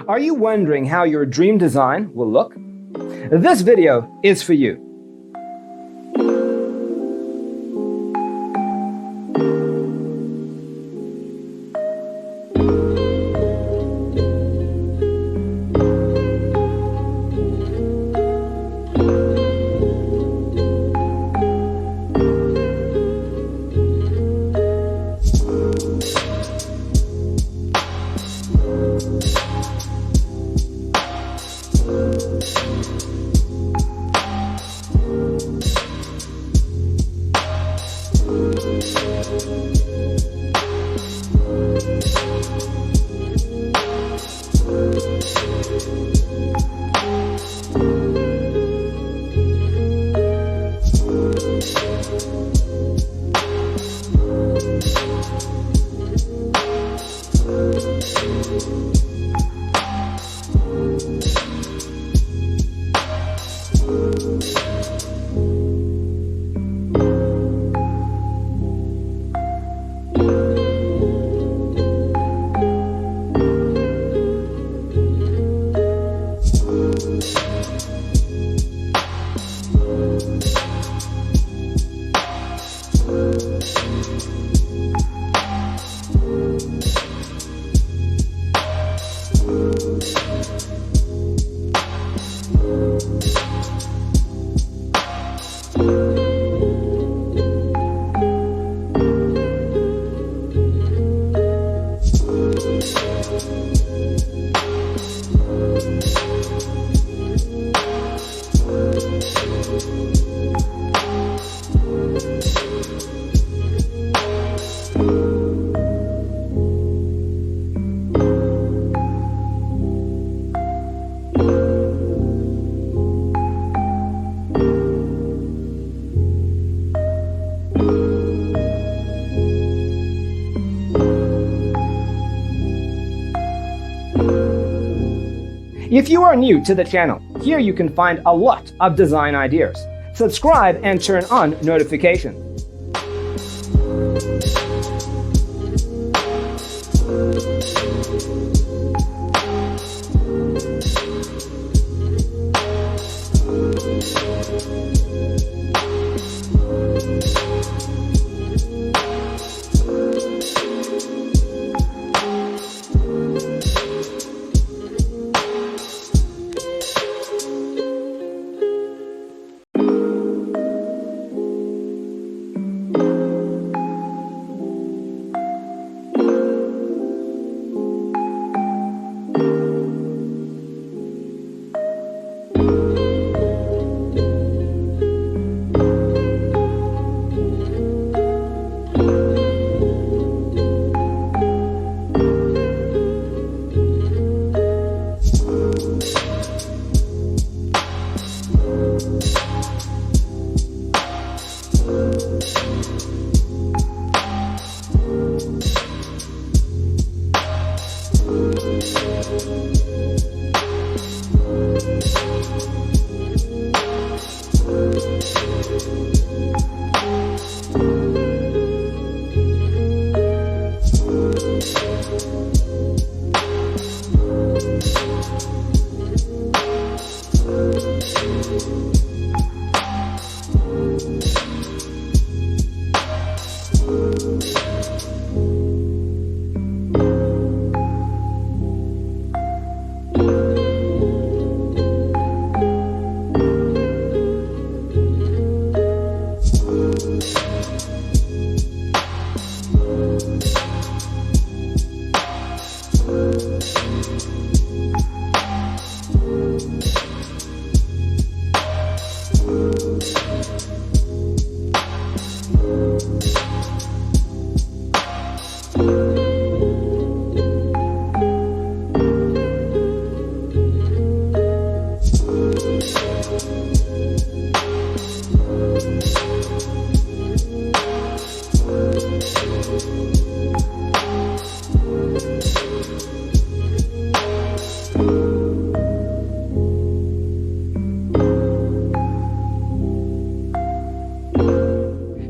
Are you wondering how your dream design will look? This video is for you. If you are new to the channel, here you can find a lot of design ideas. Subscribe and turn on notifications.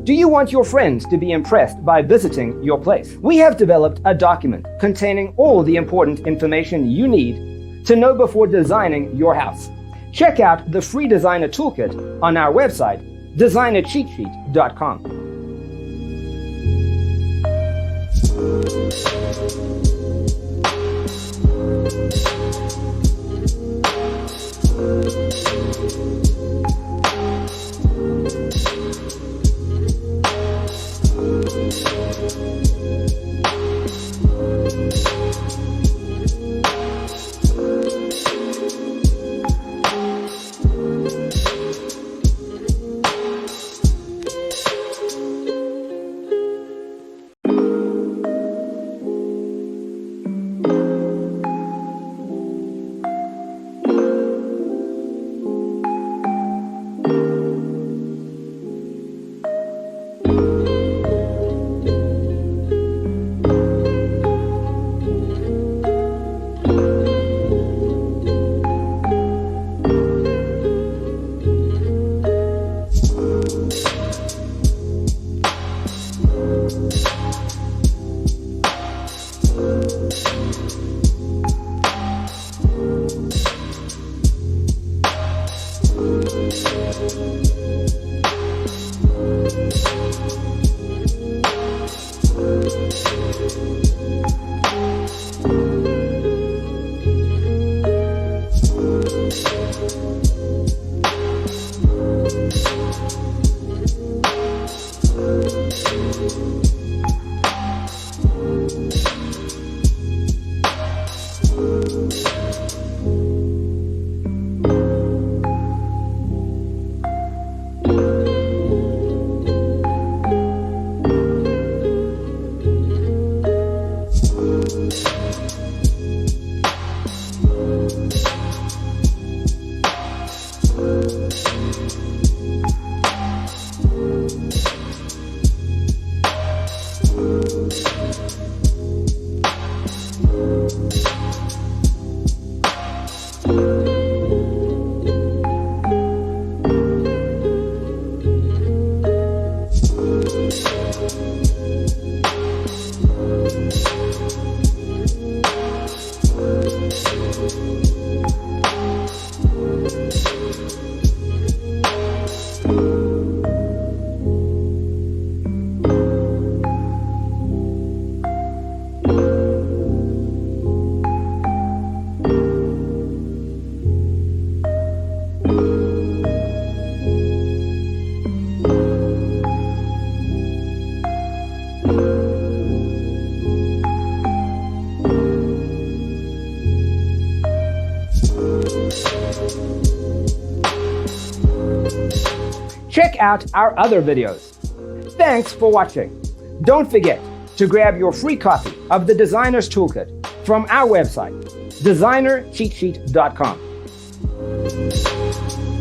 Do you want your friends to be impressed by visiting your place? We have developed a document containing all the important information you need to know before designing your house. Check out the free designer toolkit on our website, designercheatsheet.com. Check out our other videos. Thanks for watching. Don't forget to grab your free copy of the Designer's Toolkit from our website, designercheatsheet.com.